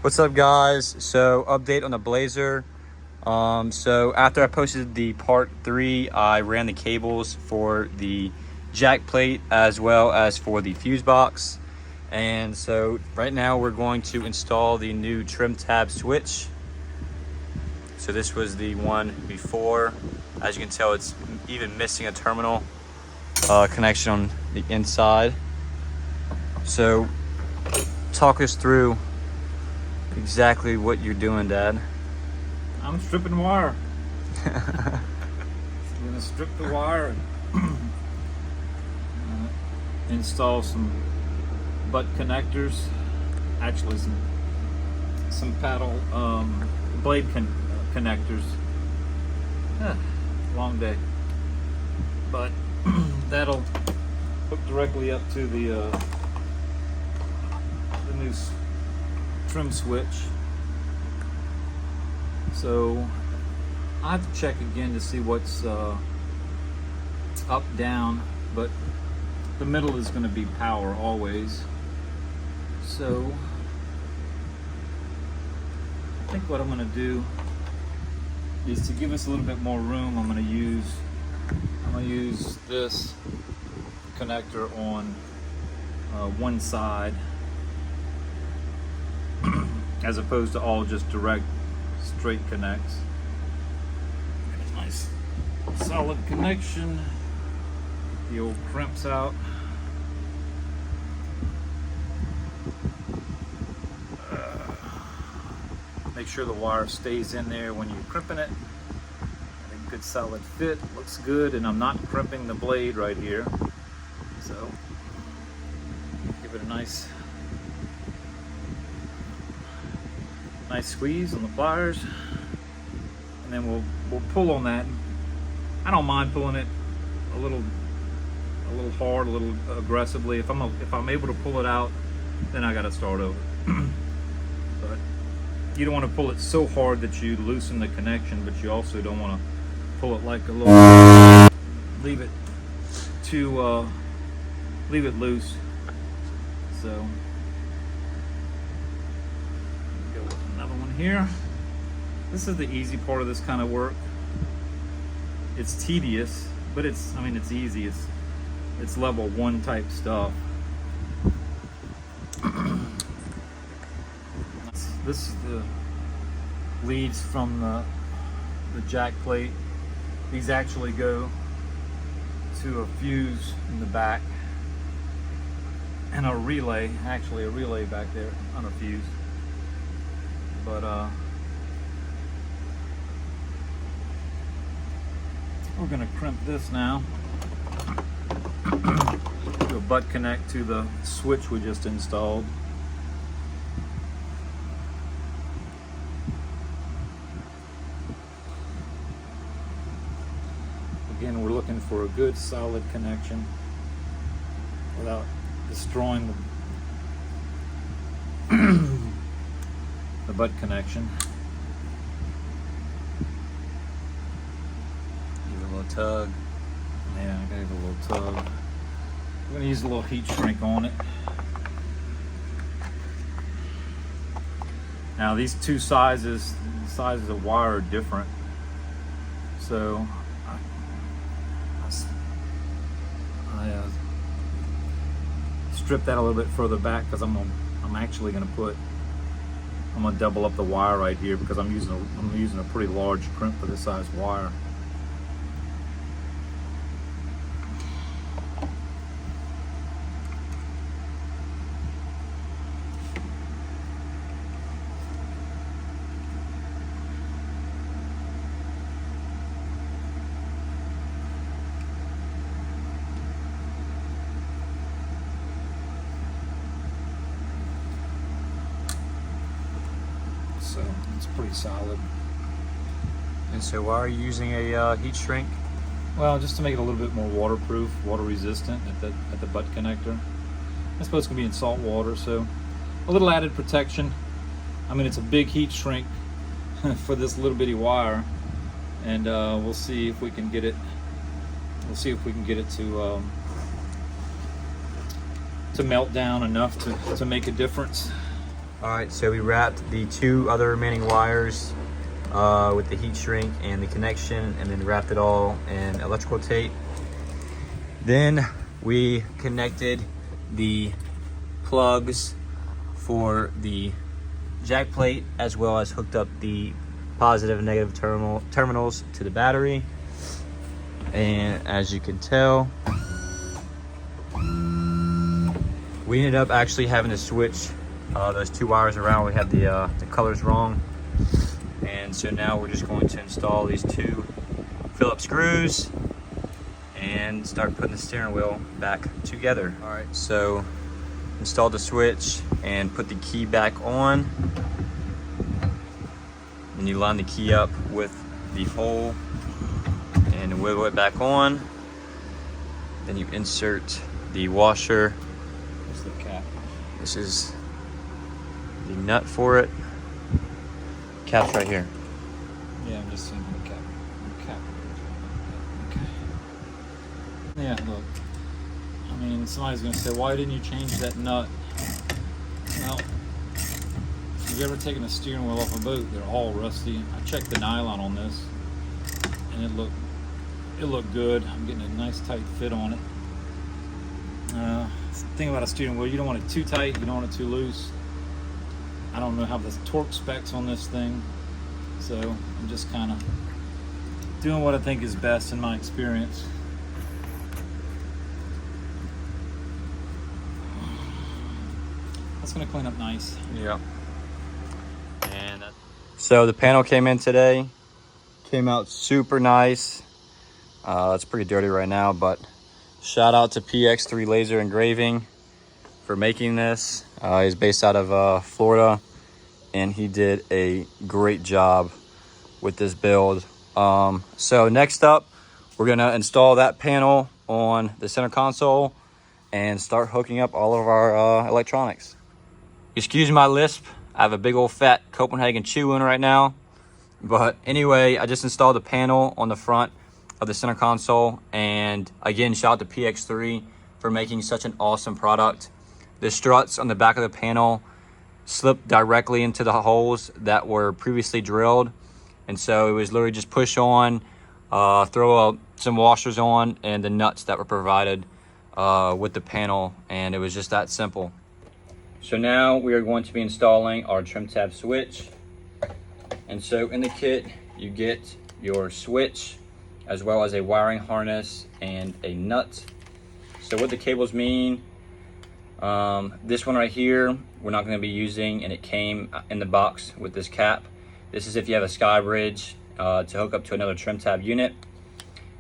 What's up, guys? So, update on the Blazer. So after I posted the part 3, I ran the cables for the jack plate as well as for the fuse box. And so right now we're going to install the new trim tab switch. So this was the one before. As you can tell, it's even missing a terminal connection on the inside. So talk us through exactly what you're doing, Dad. I'm stripping wire. I'm gonna strip the wire and install some butt connectors. Actually, some paddle blade connectors. Long day, but that'll hook directly up to the new trim switch. So I have to check again to see what's up, down, but the middle is going to be power always. So I think what I'm going to do is, to give us a little bit more room, I'm going to use this connector on one side as opposed to all just direct straight connects. Get a nice solid connection. The old crimps out. Make sure the wire stays in there when you're crimping it. A good solid fit, looks good, and I'm not crimping the blade right here. So give it a nice squeeze on the pliers, and then we'll pull on that. I don't mind pulling it a little hard, a little aggressively. If I'm able to pull it out, then I got to start over. But you don't want to pull it so hard that you loosen the connection, but you also don't want to pull it like a little. Leave it loose. So go with another one here. This is the easy part of this kind of work. It's tedious, but it's easy. It's level 1 type stuff. This is the leads from the jack plate. These actually go to a fuse in the back and a relay back there on a fuse. But we're gonna crimp this now. Do a butt connect to the switch we just installed. Again, we're looking for a good solid connection without destroying the butt connection. Give it a little tug. Yeah, I gotta give it a little tug. I'm gonna use a little heat shrink on it. Now these two sizes of wire are different, so I strip that a little bit further back because I'm gonna double up the wire right here because I'm using a pretty large crimp for this size wire. So it's pretty solid. And so why are you using a heat shrink? Well, just to make it a little bit more waterproof, water resistant at the butt connector. It's supposed to be in salt water, so a little added protection. I mean, it's a big heat shrink for this little bitty wire, and we'll see if we can get it. We'll see if we can get it to melt down enough to make a difference. All right, so we wrapped the 2 other remaining wires with the heat shrink and the connection, and then wrapped it all in electrical tape. Then we connected the plugs for the jack plate, as well as hooked up the positive and negative terminals to the battery. And as you can tell, we ended up actually having to switch those 2 wires around. We had the colors wrong, and so now we're just going to install these 2 Phillips screws and start putting the steering wheel back together. All right, so install the switch and put the key back on, and you line the key up with the hole and wiggle it back on. Then you insert the washer. Here's the cap. This is the nut for it. Cap's right here. Yeah, I'm just seeing the cap. Okay. Yeah, look. I mean, somebody's gonna say, why didn't you change that nut? Well, if you've ever taken a steering wheel off a boat, they're all rusty. I checked the nylon on this, and it looked good. I'm getting a nice tight fit on it. The thing about a steering wheel, you don't want it too tight, you don't want it too loose. I don't know how the torque specs on this thing, so I'm just kind of doing what I think is best in my experience. That's gonna clean up nice. Yep. And so the panel came in today. Came out super nice. It's pretty dirty right now, but shout out to PX3 Laser Engraving for making this. He's based out of Florida, and he did a great job with this build. So next up, we're gonna install that panel on the center console and start hooking up all of our electronics. Excuse my lisp, I have a big old fat Copenhagen chew in right now. But anyway, I just installed the panel on the front of the center console, and again, shout out to PX3 for making such an awesome product. The struts on the back of the panel slip directly into the holes that were previously drilled, and so it was literally just push on, throw some washers on, and the nuts that were provided with the panel, and it was just that simple. So now we are going to be installing our trim tab switch. And so in the kit, you get your switch, as well as a wiring harness and a nut. So what the cables mean, this one right here, we're not gonna be using, and it came in the box with this cap. This is if you have a SkyBridge to hook up to another trim tab unit.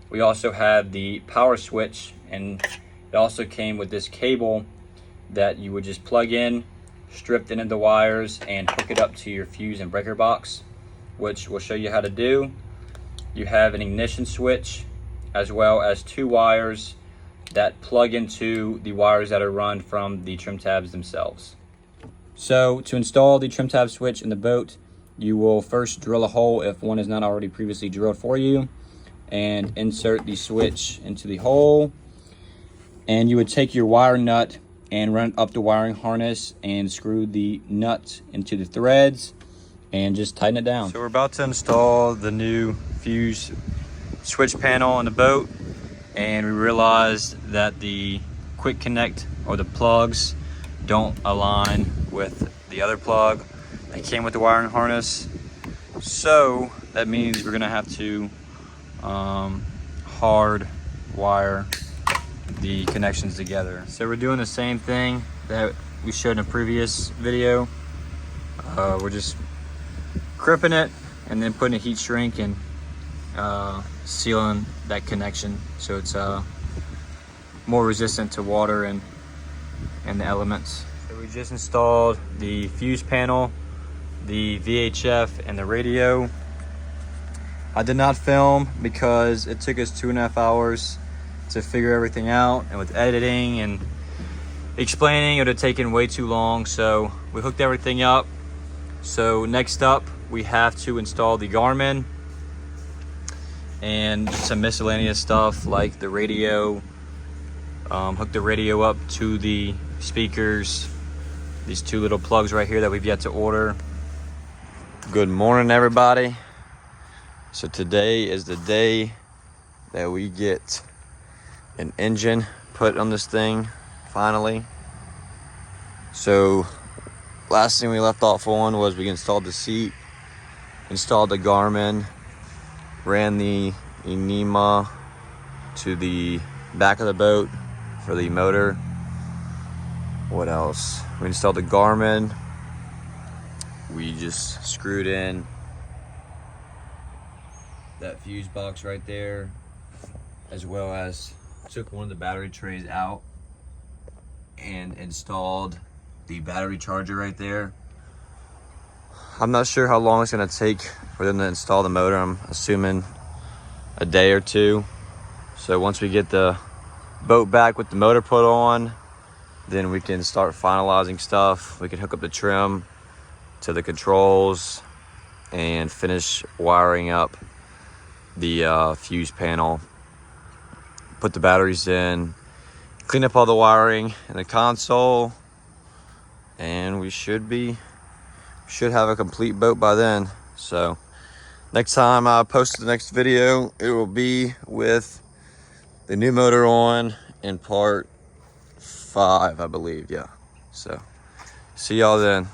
We also have the power switch, and it also came with this cable that you would just plug in, strip into the wires, and hook it up to your fuse and breaker box, which we'll show you how to do. You have an ignition switch, as well as 2 wires that plug into the wires that are run from the trim tabs themselves. So to install the trim tab switch in the boat, you will first drill a hole if one is not already previously drilled for you, and insert the switch into the hole. And you would take your wire nut and run up the wiring harness and screw the nut into the threads and just tighten it down. So we're about to install the new fuse switch panel on the boat, and we realized that the quick connect, or the plugs, don't align with the other plug that came with the wiring harness. So that means we're gonna have to hard wire the connections together. So we're doing the same thing that we showed in a previous video. We're just crimping it and then putting a heat shrink and sealing that connection so it's more resistant to water and the elements. So we just installed the fuse panel, the VHF, and the radio. I did not film because it took us 2.5 hours to figure everything out, and with editing and explaining, it would have taken way too long, so we hooked everything up. So next up, we have to install the Garmin and some miscellaneous stuff like the radio, hook the radio up to the speakers, These two little plugs right here that we've yet to order. Good morning, everybody. So today is the day that we get an engine put on this thing, finally. So last thing we left off on was we installed the seat, installed the Garmin, ran the Enema to the back of the boat for the motor. What else? We installed the Garmin. We just screwed in that fuse box right there, as well as took one of the battery trays out and installed the battery charger right there. I'm not sure how long it's gonna take for them to install the motor. I'm assuming a day or two. So once we get the boat back with the motor put on, then we can start finalizing stuff. We can hook up the trim to the controls and finish wiring up the fuse panel, put the batteries in, clean up all the wiring in the console, and we should have a complete boat by then. So next time I post the next video, it will be with the new motor on in part 5, I believe. Yeah. So see y'all then.